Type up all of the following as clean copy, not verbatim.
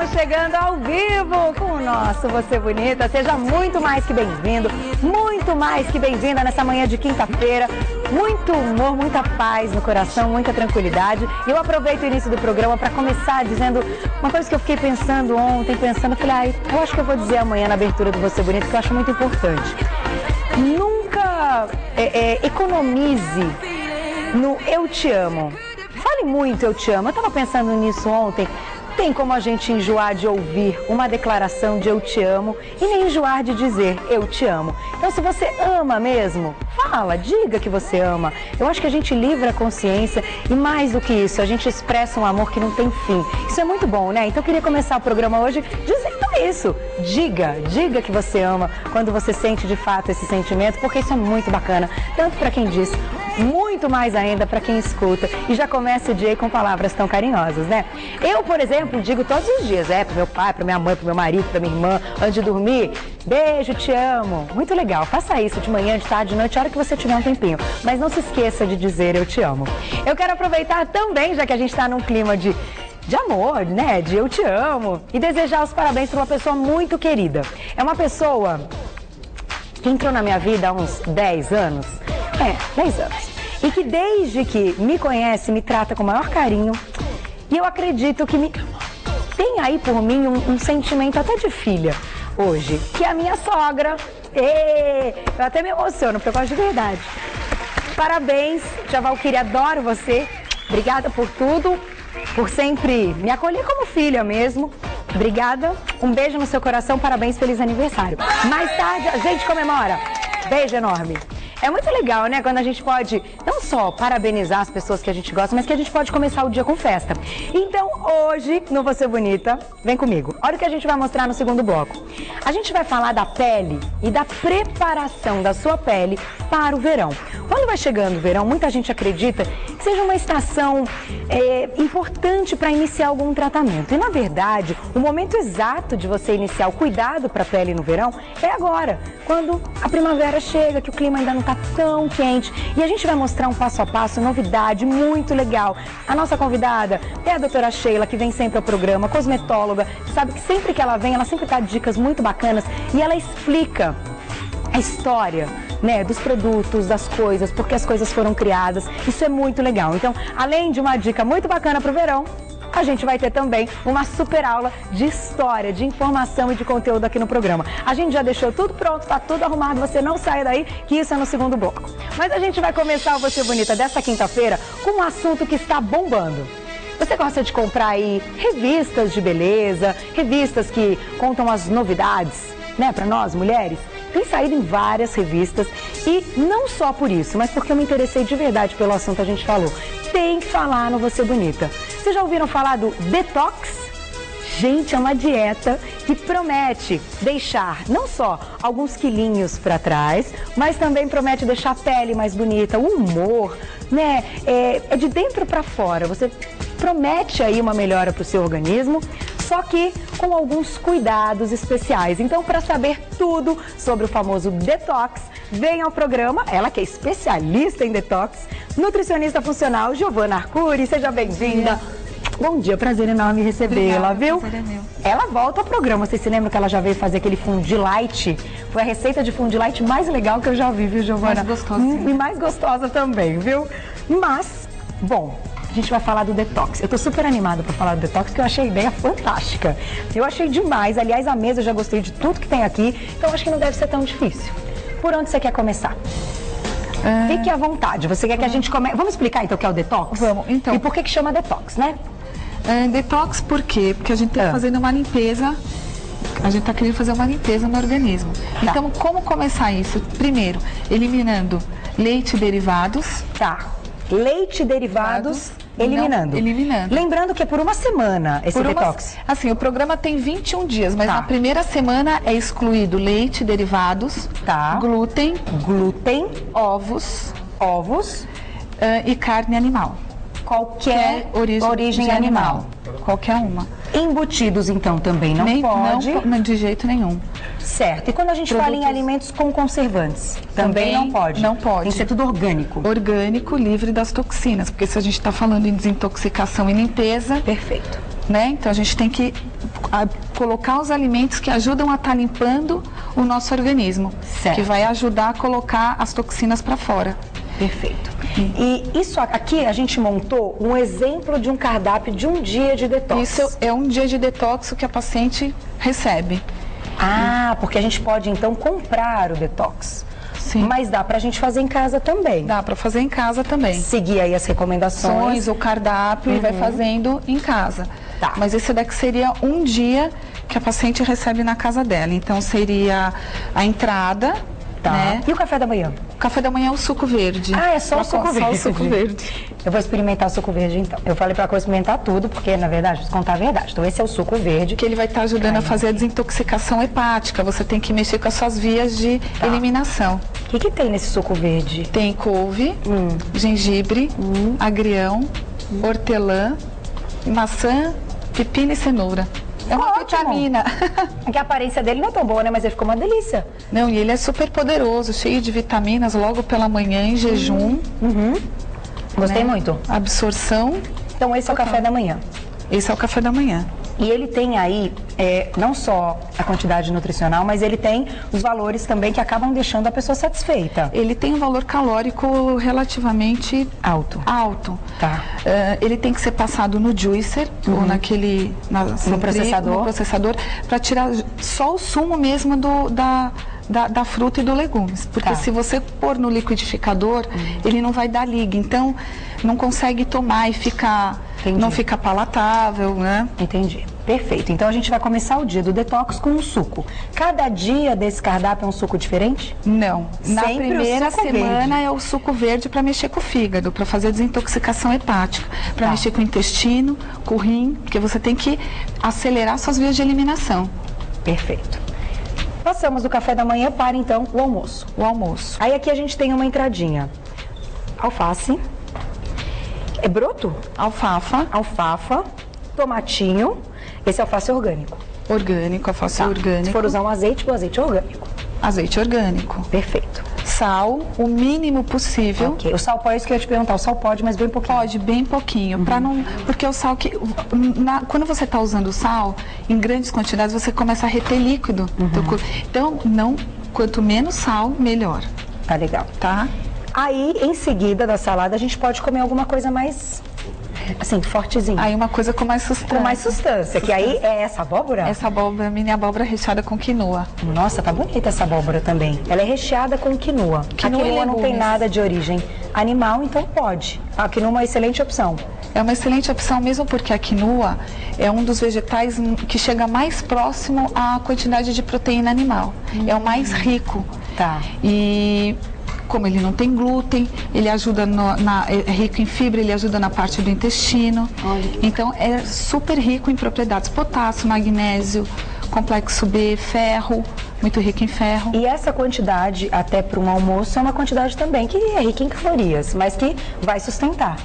Estamos chegando ao vivo com o nosso Você Bonita. Seja muito mais que bem-vindo, muito mais que bem-vinda nessa manhã de quinta-feira. Muito humor, muita paz no coração, muita tranquilidade. E eu aproveito o início do programa para começar dizendo uma coisa que eu fiquei pensando ontem, falei, eu acho que eu vou dizer amanhã na abertura do Você Bonita, que eu acho muito importante. Nunca economize no eu te amo. Fale muito eu te amo. Eu estava pensando nisso ontem. Tem como a gente enjoar de ouvir uma declaração de eu te amo e nem enjoar de dizer eu te amo. Então, se você ama mesmo, fala, diga que você ama. Eu acho que a gente livra a consciência e mais do que isso, a gente expressa um amor que não tem fim. Isso é muito bom, né? Então, eu queria começar o programa hoje dizendo isso. Diga que você ama quando você sente de fato esse sentimento, porque isso é muito bacana, tanto para quem diz, muito mais ainda para quem escuta. E já começa o dia com palavras tão carinhosas, né? Eu, por exemplo, digo todos os dias, pro meu pai, pra minha mãe, pro meu marido, pra minha irmã, antes de dormir, beijo, te amo. Muito legal, faça isso de manhã, de tarde, de noite, a hora que você tiver um tempinho. Mas não se esqueça de dizer eu te amo. Eu quero aproveitar também, já que a gente está num clima de amor, né? De eu te amo. E desejar os parabéns para uma pessoa muito querida. É uma pessoa que entrou na minha vida há uns 10 anos. 10 anos. E que desde que me conhece, me trata com o maior carinho. E eu acredito que tem aí por mim um sentimento até de filha hoje. Que é a minha sogra. Eu até me emociono, porque eu gosto de verdade. Parabéns, Tia Valquíria, adoro você. Obrigada por tudo. Por sempre me acolher como filha mesmo. Obrigada. Um beijo no seu coração. Parabéns, feliz aniversário. Mais tarde a gente comemora. Beijo enorme. É muito legal, né? Quando a gente pode não só parabenizar as pessoas que a gente gosta, mas que a gente pode começar o dia com festa. Então, hoje, no Você Bonita, vem comigo. Olha o que a gente vai mostrar no segundo bloco. A gente vai falar da pele e da preparação da sua pele para o verão. Quando vai chegando o verão, muita gente acredita que seja uma estação importante para iniciar algum tratamento. E, na verdade, o momento exato de você iniciar o cuidado para a pele no verão é agora, quando a primavera chega, que o clima ainda não está tão quente. E a gente vai mostrar um passo a passo, novidade muito legal. A nossa convidada é a doutora Sheila, que vem sempre ao programa, cosmetóloga. Sabe que sempre que ela vem, ela sempre dá dicas muito bacanas e ela explica a história, né, dos produtos, das coisas, porque as coisas foram criadas. Isso é muito legal. Então, além de uma dica muito bacana para o verão, a gente vai ter também uma super aula de história, de informação e de conteúdo aqui no programa. A gente já deixou tudo pronto, está tudo arrumado, você não sai daí, que isso é no segundo bloco. Mas a gente vai começar o Você Bonita desta quinta-feira com um assunto que está bombando. Você gosta de comprar aí revistas de beleza, revistas que contam as novidades, né, para nós mulheres? Tem saído em várias revistas e não só por isso, mas porque eu me interessei de verdade pelo assunto, a gente falou. Tem que falar no Você Bonita. Vocês já ouviram falar do detox? Gente, é uma dieta que promete deixar não só alguns quilinhos para trás, mas também promete deixar a pele mais bonita, o humor, né? É de dentro para fora. Você promete aí uma melhora para o seu organismo, só que com alguns cuidados especiais. Então, para saber tudo sobre o famoso detox, vem ao programa, ela que é especialista em detox, nutricionista funcional, Giovana Arcuri. Seja bem-vinda. Bom dia, prazer enorme recebê-la, viu? Prazer é meu. Ela volta ao programa. Vocês se lembram que ela já veio fazer aquele fundi light? Foi a receita de fundi light mais legal que eu já vi, viu, Giovana? Mais gostosa. E mais gostosa também, viu? Mas, bom, a gente vai falar do detox. Eu tô super animada para falar do detox, porque eu achei a ideia fantástica. Eu achei demais. Aliás, a mesa eu já gostei de tudo que tem aqui, então acho que não deve ser tão difícil. Por onde você quer começar? Fique à vontade. Você quer que a gente comece? Vamos explicar então o que é o detox? Vamos, então. E por que chama detox, né? Detox por quê? Porque a gente está fazendo uma limpeza, a gente está querendo fazer uma limpeza no organismo. Tá. Então, como começar isso? Primeiro, eliminando leite e derivados. Tá. Leite e derivados, eliminando. Eliminando. Lembrando que é por uma semana esse detox. Assim, o programa tem 21 dias, mas Tá. na primeira semana é excluído leite e derivados, Tá. glúten, Glúten, ovos ovos, e carne animal. qualquer origem animal. Qualquer uma. Embutidos, então, também não pode. Não, de jeito nenhum. Certo. E quando a gente fala em alimentos com conservantes? Também não pode? Não pode. Tem que ser tudo orgânico. Orgânico, livre das toxinas. Porque se a gente está falando em desintoxicação e limpeza, Perfeito. né? Então a gente tem que colocar os alimentos que ajudam a estar limpando o nosso organismo, Certo. que vai ajudar a colocar as toxinas para fora. Perfeito. E isso aqui a gente montou um exemplo de um cardápio de um dia de detox. Isso é um dia de detox que a paciente recebe. Ah, porque a gente pode então comprar o detox. Sim. Mas dá pra gente fazer em casa também. Dá para fazer em casa também. Seguir aí as recomendações. O cardápio e vai fazendo em casa. Tá. Mas esse daqui seria um dia que a paciente recebe na casa dela. Então seria a entrada, Tá. né? E o café da manhã? O café da manhã é o suco verde. Ah, é só o suco verde. Só o suco verde. Eu vou experimentar o suco verde então. Eu falei pra experimentar tudo, porque na verdade, preciso contar a verdade. Então esse é o suco verde. Que ele vai estar ajudando a fazer a desintoxicação hepática. Você tem que mexer com as suas vias de eliminação. O que tem nesse suco verde? Tem couve, gengibre, agrião, hortelã, maçã, pepino e cenoura. É uma Ótimo. vitamina. É que a aparência dele não é tão boa, né? Mas ele ficou uma delícia. Não, e ele é super poderoso, cheio de vitaminas logo pela manhã em jejum. Gostei né? muito. Absorção. Então esse é o café da manhã. Esse é o café da manhã. E ele tem aí, não só a quantidade nutricional, mas ele tem os valores também que acabam deixando a pessoa satisfeita. Ele tem um valor calórico relativamente Alto. alto. Tá. Ele tem que ser passado no juicer ou no processador para tirar só o sumo mesmo da fruta e do legumes. Porque Tá. se você pôr no liquidificador, ele não vai dar liga. Então, não consegue tomar e não fica palatável, né? Entendi. Perfeito. Então a gente vai começar o dia do detox com um suco. Cada dia desse cardápio é um suco diferente? Não. Na Sempre o primeira suco semana verde. é o suco verde para mexer com o fígado, para fazer a desintoxicação hepática, para Tá. mexer com o intestino, com o rim, porque você tem que acelerar suas vias de eliminação. Perfeito. Passamos do café da manhã para então o almoço. O almoço. Aí aqui a gente tem uma entradinha. Alface. É broto? Alfafa, Alfafa. Tomatinho. Esse é alface orgânico. orgânico, alface Se orgânico, for usar um azeite, o azeite é orgânico. azeite orgânico, Perfeito. sal, o mínimo possível. Ok. O sal pode, isso que eu ia te perguntar. O sal pode, mas bem pouquinho. Pode, bem pouquinho, para não, porque o sal quando você está usando o sal em grandes quantidades, você começa a reter líquido do teu corpo. Então, quanto menos sal, melhor, Tá legal. tá? Aí, em seguida da salada, a gente pode comer alguma coisa mais, assim, fortezinha. Aí uma coisa com mais sustância. Com mais substância, que aí é essa abóbora? Essa abóbora, mini abóbora recheada com quinoa. Nossa, tá bonita essa abóbora também. Ela é recheada com quinoa. Quinoa A e quinoa não tem legumes. nada de origem animal, então pode. A quinoa é uma excelente opção. É uma excelente opção mesmo porque a quinoa é um dos vegetais que chega mais próximo à quantidade de proteína animal. É o mais rico. Tá. E como ele não tem glúten, ele ajuda é rico em fibra, ele ajuda na parte do intestino. Olha que Então é super rico em propriedades: potássio, magnésio, complexo B, ferro, muito rico em ferro. E essa quantidade, até para um almoço, é uma quantidade também que é rica em calorias, mas que vai sustentar.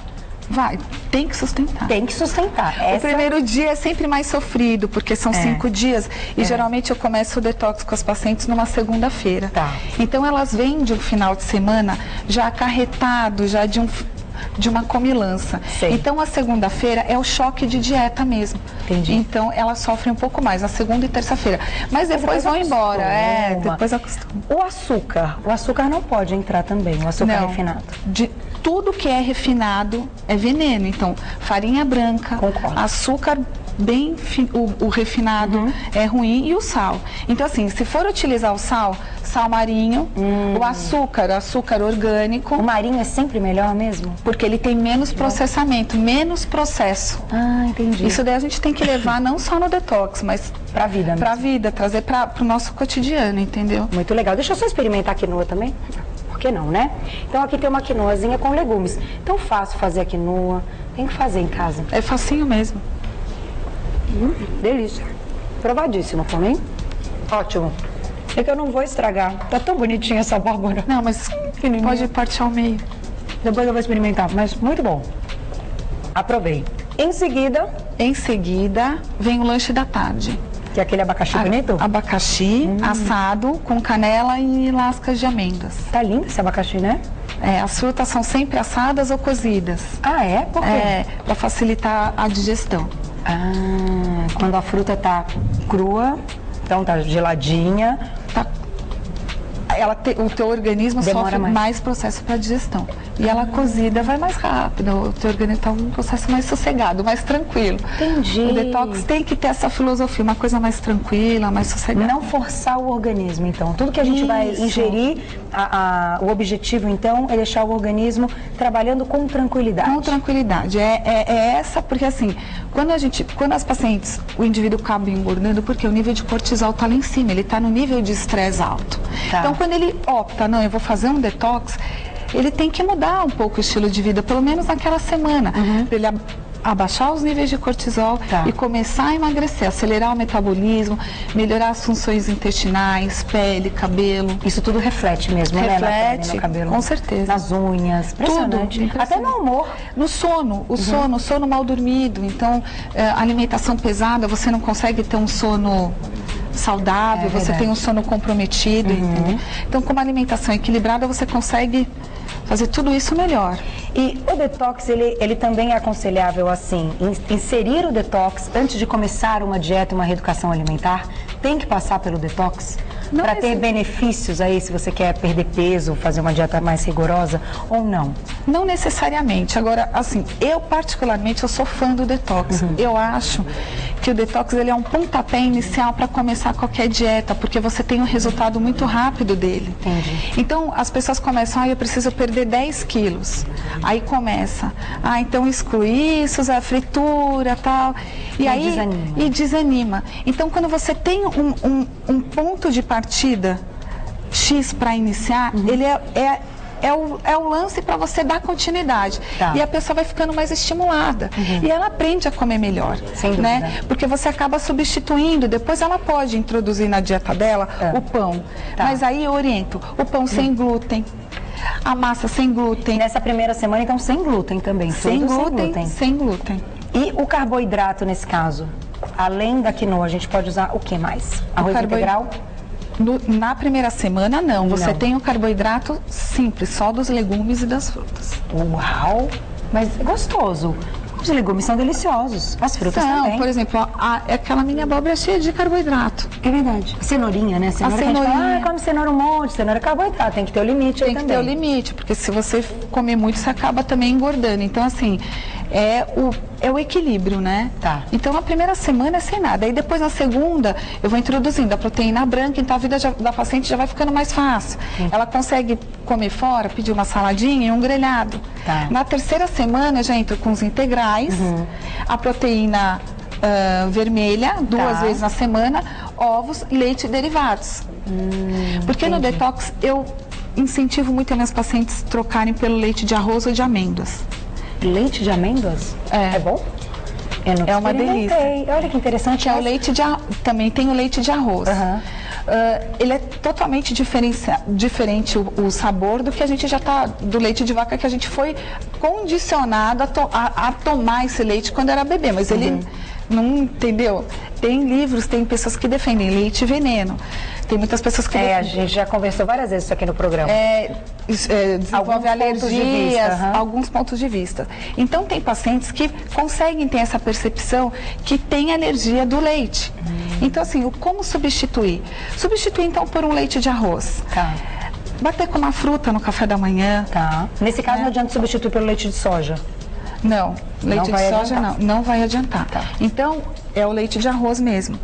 Vai, tem que sustentar. Tem que sustentar. O primeiro dia é sempre mais sofrido, porque são 5 dias. E geralmente eu começo o detox com as pacientes numa segunda-feira. Tá. Então elas vêm de um final de semana já acarretado, já de uma comilança. Sei. Então a segunda-feira é o choque de dieta mesmo. Entendi. Então elas sofrem um pouco mais na segunda e terça-feira. Mas depois vão embora. Depois acostuma. O açúcar não pode entrar também, o açúcar refinado. Tudo que é refinado é veneno. Então, farinha branca, Concordo. açúcar o refinado é ruim e o sal. Então, assim, se for utilizar o sal marinho, o açúcar orgânico, O marinho é sempre melhor mesmo? porque ele tem menos processamento, menos processo. Ah, entendi. Isso daí a gente tem que levar não só no detox, mas pra vida mesmo. pra vida, trazer para o nosso cotidiano, entendeu? Muito legal. Deixa eu só experimentar a quinoa também. Por que não, né? Então aqui tem uma quinoazinha com legumes. Tão fácil fazer a quinoa. Tem que fazer em casa. É facinho mesmo. Delícia. Provadíssimo também. Ótimo. É que eu não vou estragar. Tá tão bonitinha essa abóbora. Não, mas pode partir ao meio. Depois eu vou experimentar, mas muito bom. Aprovei. Em seguida, vem o lanche da tarde. que é aquele abacaxi bonito. Abacaxi assado com canela e lascas de amêndoas. Tá lindo esse abacaxi, né? As frutas são sempre assadas ou cozidas. Ah, é? Por quê? Para facilitar a digestão. Ah, quando a fruta tá crua, então tá geladinha, o teu organismo demora sofre mais processo para digestão. E ela cozida vai mais rápido, o teu organismo está um processo mais sossegado, mais tranquilo. Entendi. O detox tem que ter essa filosofia, uma coisa mais tranquila, mais sossegada. Não forçar o organismo, então. Tudo que a gente vai ingerir, o objetivo, então, é deixar o organismo trabalhando com tranquilidade. Com tranquilidade. É essa, porque assim, quando as pacientes, o indivíduo acaba engordando, porque o nível de cortisol está lá em cima, ele está no nível de estresse alto. Tá. Então, quando ele opta, não, eu vou fazer um detox, ele tem que mudar um pouco o estilo de vida, pelo menos naquela semana, para ele abaixar os níveis de cortisol e começar a emagrecer, acelerar o metabolismo, melhorar as funções intestinais, pele, cabelo. Isso tudo reflete mesmo, né? Reflete, no cabelo, com certeza. nas unhas, impressionante. Tudo. Até no humor. No sono, o sono mal dormido. Então, alimentação pesada, você não consegue ter um sono saudável, você tem um sono comprometido, entendeu? Então, com uma alimentação equilibrada, você consegue fazer tudo isso melhor. E o detox, ele também é aconselhável assim, inserir o detox antes de começar uma dieta, uma reeducação alimentar? Tem que passar pelo detox? Para ter benefícios aí, se você quer perder peso, fazer uma dieta mais rigorosa ou não? Não necessariamente. Agora, assim, eu particularmente, eu sou fã do detox. Eu acho que o detox ele é um pontapé inicial para começar qualquer dieta, porque você tem um resultado muito rápido dele. Entendi. Então, as pessoas começam, eu preciso perder 10 quilos. Aí começa, então exclui isso, a fritura, tal. E aí desanima. Então, quando você tem um ponto de partida X para iniciar, ele é o lance para você dar continuidade. E a pessoa vai ficando mais estimulada. E ela aprende a comer melhor. Sem dúvida. Né? Porque você acaba substituindo. Depois ela pode introduzir na dieta dela o pão. Mas aí eu oriento. O pão sem glúten. A massa sem glúten. Nessa primeira semana, então, sem glúten também. Sem glúten. E o carboidrato nesse caso? Além da quinoa, a gente pode usar o que mais? Arroz integral? Na primeira semana, não. Você tem o carboidrato simples, só dos legumes e das frutas. Uau! Mas é gostoso. Os legumes são deliciosos. As frutas também. Por exemplo, aquela minha abóbora é cheia de carboidrato. É verdade. Cenourinha, né? Cenourinha. Come cenoura um monte, cenoura é carboidrato. Tem que ter o limite aí também. Tem que ter o limite, porque se você comer muito, você acaba também engordando. Então, assim, é o equilíbrio, né? Então, a primeira semana é sem nada. Aí, depois, na segunda, eu vou introduzindo a proteína branca. Então, a vida da paciente já vai ficando mais fácil. Ela consegue comer fora, pedir uma saladinha e um grelhado. Na terceira semana, eu já entro com os integrais, a proteína vermelha, 2 vezes na semana, ovos, leite e derivados. Porque no detox, eu incentivo muito as minhas pacientes trocarem pelo leite de arroz ou de amêndoas. Leite de amêndoas? É bom? É uma delícia. Olha que interessante. Também tem o leite de arroz. Ele é totalmente diferente o sabor do que a gente já está, do leite de vaca que a gente foi condicionado a tomar esse leite quando era bebê, mas ele não entendeu. Tem livros, tem pessoas que defendem leite veneno. Tem muitas pessoas que defendem. A gente já conversou várias vezes isso aqui no programa. Desenvolve alergias, alguns pontos de vista. Então, tem pacientes que conseguem ter essa percepção que tem alergia do leite. Então, assim, como substituir? Substituir, então, por um leite de arroz. Bater com uma fruta no café da manhã. Nesse caso, não adianta substituir pelo leite de soja. Não, leite de soja não vai adiantar. Então, é o leite de arroz mesmo.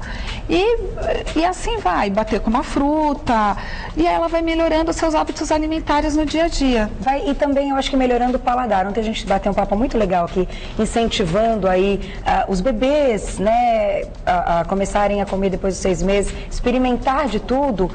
E assim vai, bater com uma fruta, e aí ela vai melhorando os seus hábitos alimentares no dia a dia. E também, eu acho que melhorando o paladar. Ontem a gente bateu um papo muito legal aqui, incentivando aí os bebês, né, a começarem a comer depois dos 6 meses, experimentar de tudo,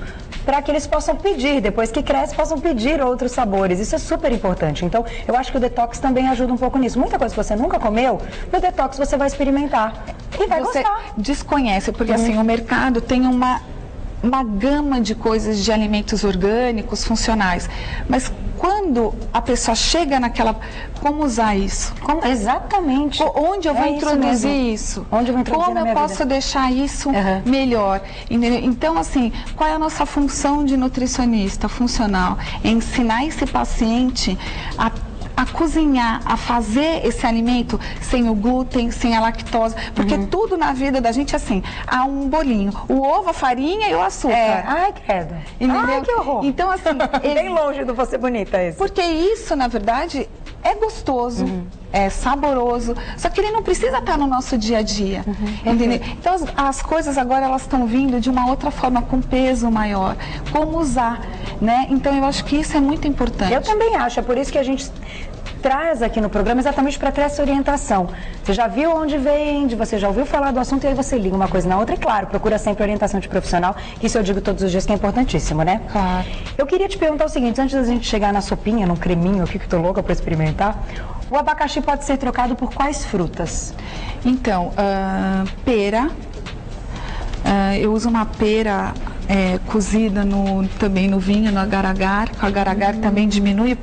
para que eles possam pedir, depois que crescem, possam pedir outros sabores. Isso é super importante. Então, eu acho que o detox também ajuda um pouco nisso. Muita coisa que você nunca comeu, no detox você vai experimentar e vai gostar. Você desconhece, porque assim, o mercado tem uma gama de coisas, de alimentos orgânicos, funcionais. Mas quando a pessoa chega naquela... Como usar isso? Exatamente. Onde eu vou introduzir isso? Onde eu vou introduzir Como eu posso deixar isso melhor? Então, assim, qual é a nossa função de nutricionista funcional? É ensinar esse paciente a a cozinhar, a fazer esse alimento sem o glúten, sem a lactose, porque tudo na vida da gente é assim, há um bolinho, o ovo, a farinha e o açúcar. Ai, credo. Entendeu? Ai, que horror. Então, assim... Bem longe do Você Bonita esse. Porque isso, na verdade, é gostoso, é saboroso, só que ele não precisa estar no nosso dia a dia, entendeu? Então, as coisas agora, elas estão vindo de uma outra forma, com peso maior, como usar, né? Então, eu acho que isso é muito importante. Eu também acho, é por isso que a gente traz aqui no programa exatamente para ter essa orientação. Você já viu onde vende, você já ouviu falar do assunto e aí você liga uma coisa na outra e, claro, procura sempre orientação de profissional, que isso eu digo todos os dias que é importantíssimo, né? Claro. Eu queria te perguntar o seguinte, antes da gente chegar na sopinha, num creminho aqui que eu tô louca para experimentar, o abacaxi pode ser trocado por quais frutas? Então, pera, eu uso uma pera cozida também no vinho, no agar-agar, que o agar-agar também diminui.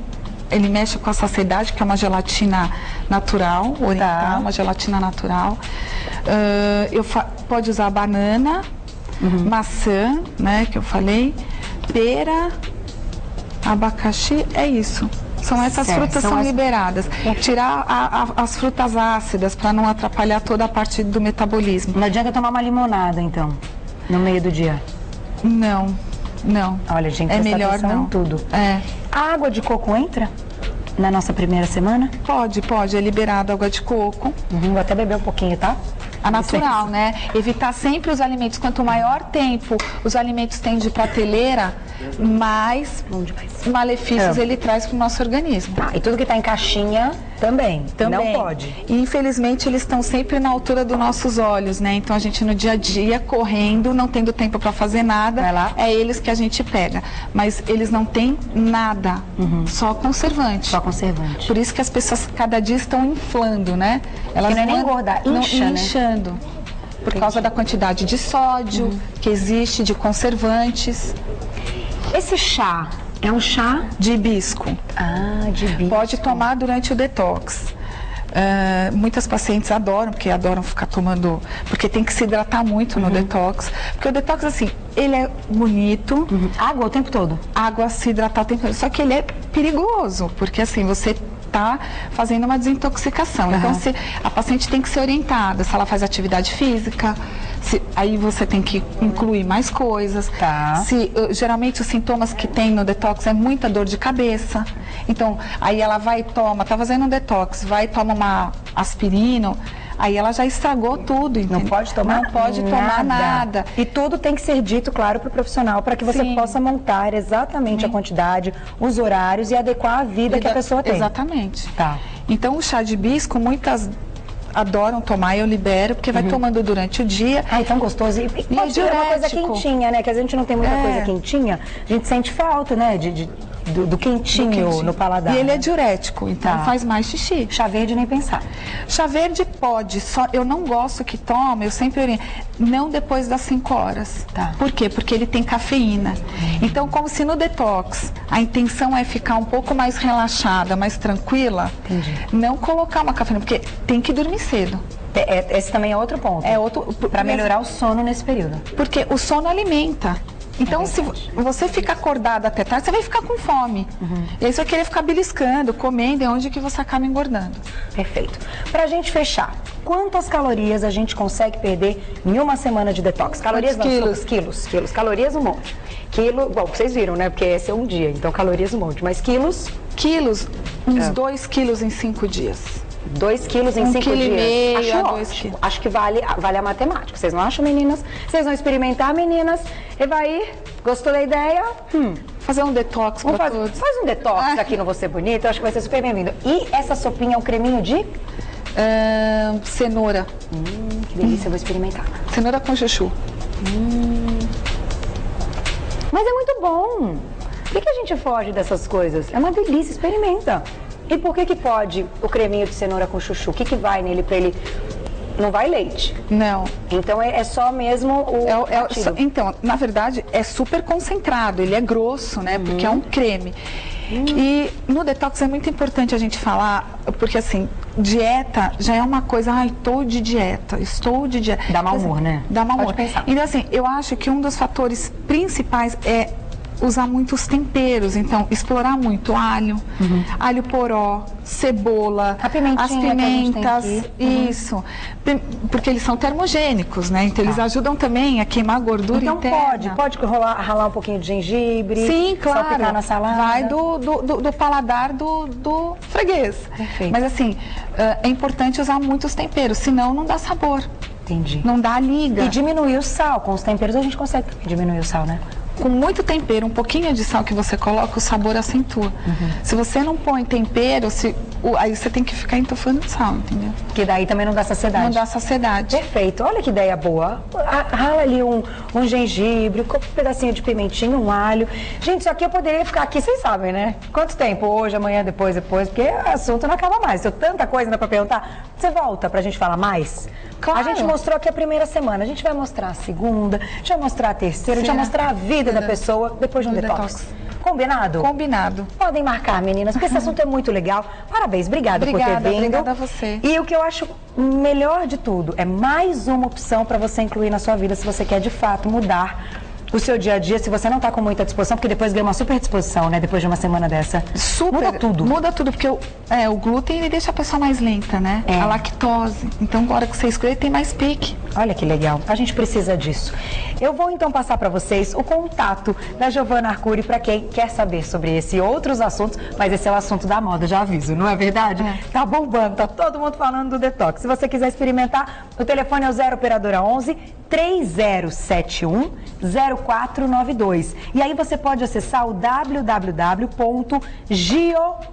Ele mexe com a saciedade, que é uma gelatina natural, oriental, uma gelatina natural. Pode usar banana, maçã, né, que eu falei, pera, abacaxi, é isso. São essas frutas são liberadas. Tirar as frutas ácidas para não atrapalhar toda a parte do metabolismo. Não adianta tomar uma limonada, então, no meio do dia? Não. Olha, gente, é melhor não. Em tudo. A água de coco entra na nossa primeira semana? Pode, é liberado a água de coco. Vou até beber um pouquinho, tá? A natural, né? Evitar sempre os alimentos. Quanto maior tempo os alimentos têm de prateleira, mais malefícios ele traz para o nosso organismo. E tudo que está em caixinha também. Não pode. E infelizmente eles estão sempre na altura dos nossos olhos, né? Então a gente no dia a dia, correndo, não tendo tempo para fazer nada, é eles que a gente pega. Mas eles não têm nada, só conservante. Só conservante. Por isso que as pessoas cada dia estão inflando, né? Elas não é nem engordar, inchando. Por causa da quantidade de sódio que existe, de conservantes. Esse chá é um chá de hibisco. De hibisco. Pode tomar durante o detox. Muitas pacientes adoram, porque adoram ficar tomando, porque tem que se hidratar muito no detox. Porque o detox, assim, ele é bonito. Água o tempo todo? Água, se hidratar o tempo todo. Só que ele é perigoso, porque assim, você está fazendo uma desintoxicação. Então, a paciente tem que ser orientada, se ela faz atividade física, aí você tem que incluir mais coisas. Geralmente os sintomas que tem no detox é muita dor de cabeça. Então, aí ela vai e toma, tá fazendo um detox, vai e toma uma aspirina, aí ela já estragou tudo, entendeu? Não pode tomar tomar nada. E tudo tem que ser dito, claro, para o profissional, para que você possa montar exatamente a quantidade, os horários e adequar a vida que a pessoa tem. Exatamente. Então, o chá de hibisco, muitas adoram tomar, eu libero, porque vai tomando durante o dia. Tão gostoso. E pode ser uma coisa quentinha, né? Que a gente não tem muita coisa quentinha, a gente sente falta, né? Do quentinho no paladar. E ele é diurético, então faz mais xixi. Chá verde nem pensar. Chá verde pode, só eu não gosto que tome, eu sempre oriento, não depois das 5 horas. Por quê? Porque ele tem cafeína. Então, como se no detox a intenção é ficar um pouco mais relaxada, mais tranquila, não colocar uma cafeína, porque tem que dormir cedo. Esse também é outro ponto. Para melhorar o sono nesse período. Porque o sono alimenta. Então, se você fica acordada até tarde, você vai ficar com fome. E aí você vai querer ficar beliscando, comendo, é onde que você acaba engordando. Perfeito. Pra gente fechar, quantas calorias a gente consegue perder em uma semana de detox? Calorias não, quilos. Calorias um monte. Bom, vocês viram, né? Porque esse é um dia, então calorias um monte. Mas quilos? Uns 2 quilos em 5 dias. 2 quilos em 5 dias. Acho que vale a matemática. Vocês não acham, meninas? Vocês vão experimentar, meninas? E vai, gostou da ideia? Fazer um detox para todos. Faz um detox aqui no Você Bonita, eu acho que vai ser super bem-vindo. E essa sopinha é um creminho de? Cenoura. Que delícia, eu vou experimentar. Cenoura com chuchu. Mas é muito bom. Por que a gente foge dessas coisas? É uma delícia, experimenta. E por que pode o creminho de cenoura com chuchu? O que vai nele para ele... Não vai leite? Não. Então é só mesmo o Então, na verdade, é super concentrado. Ele é grosso, né? Porque é um creme. E no detox é muito importante a gente falar, porque assim, dieta já é uma coisa, estou de dieta. Dá mau humor, né? Dá mau humor. Pode pensar. Então assim, eu acho que um dos fatores principais é usar muitos temperos, então explorar muito alho, alho poró, cebola, a pimentinha, as pimentas, que a gente tem aqui. isso, porque eles são termogênicos, né? Então eles ajudam também a queimar a gordura então interna. pode ralar um pouquinho de gengibre. Sim, claro. Salpicar na salada. Vai do paladar do freguês. Perfeito. Mas assim, é importante usar muitos temperos, senão não dá sabor. Entendi. Não dá liga. E diminuir o sal. Com os temperos a gente consegue diminuir o sal, né? Com muito tempero, um pouquinho de sal que você coloca, o sabor acentua. Se você não põe tempero, aí você tem que ficar entufando de sal, entendeu? Que daí também não dá saciedade. Não dá saciedade. Perfeito. Olha que ideia boa. Rala ali um gengibre, um pedacinho de pimentinha, um alho. Gente, isso aqui eu poderia ficar aqui, vocês sabem, né? Quanto tempo? Hoje, amanhã, depois, porque o assunto não acaba mais. Tem tanta coisa ainda pra perguntar. Você volta pra gente falar mais? Claro. A gente mostrou aqui a primeira semana. A gente vai mostrar a segunda, a gente vai mostrar a terceira, a gente vai mostrar a vida da pessoa depois de um detox. Combinado? Combinado. Podem marcar, meninas, porque esse assunto é muito legal. Parabéns, obrigada por ter vindo. Obrigada a você. E o que eu acho melhor de tudo é mais uma opção para você incluir na sua vida se você quer de fato mudar o seu dia a dia, se você não está com muita disposição, porque depois ganha uma super disposição, né? Depois de uma semana dessa. Super. Muda tudo. Muda tudo, porque o glúten ele deixa a pessoa mais lenta, né? A lactose. Então, agora que você escolher, tem mais pique. Olha que legal. A gente precisa disso. Eu vou então passar para vocês o contato da Giovana Arcuri para quem quer saber sobre esse e outros assuntos, mas esse é o assunto da moda, já aviso, não é verdade? Tá bombando, tá todo mundo falando do detox. Se você quiser experimentar, o telefone é o 0 operadora 11 3071 0492. E aí você pode acessar o www.gio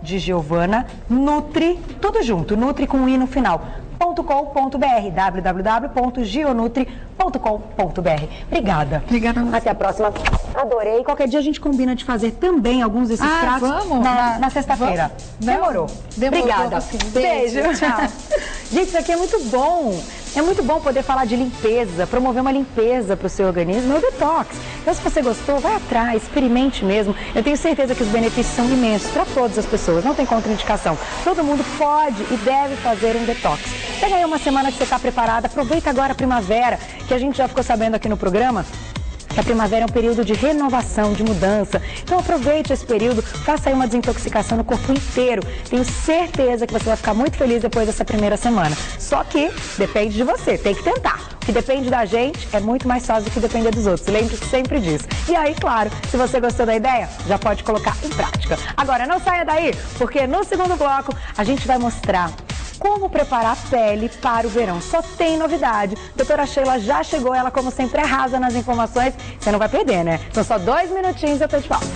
de Giovana Nutri, tudo junto, Nutri com i no final. .com.br, www.gionutri.com.br. Obrigada. Obrigada. Até a próxima. Adorei. Qualquer dia a gente combina de fazer também alguns desses pratos na sexta-feira. Demorou. Obrigada. Beijo. Tchau. Gente, isso aqui é muito bom. É muito bom poder falar de limpeza, promover uma limpeza para o seu organismo, é o detox. Então, se você gostou, vai atrás, experimente mesmo. Eu tenho certeza que os benefícios são imensos para todas as pessoas, não tem contraindicação. Todo mundo pode e deve fazer um detox. Pega aí uma semana que você está preparada, aproveita agora a primavera, que a gente já ficou sabendo aqui no programa. A primavera é um período de renovação, de mudança. Então aproveite esse período, faça aí uma desintoxicação no corpo inteiro. Tenho certeza que você vai ficar muito feliz depois dessa primeira semana. Só que depende de você, tem que tentar. O que depende da gente é muito mais fácil do que depender dos outros. Lembre-se sempre disso. E aí, claro, se você gostou da ideia, já pode colocar em prática. Agora, não saia daí, porque no segundo bloco a gente vai mostrar como preparar a pele para o verão. Só tem novidade. Doutora Sheila já chegou, ela como sempre arrasa nas informações. Você não vai perder, né? São só 2 minutinhos e eu tô de volta.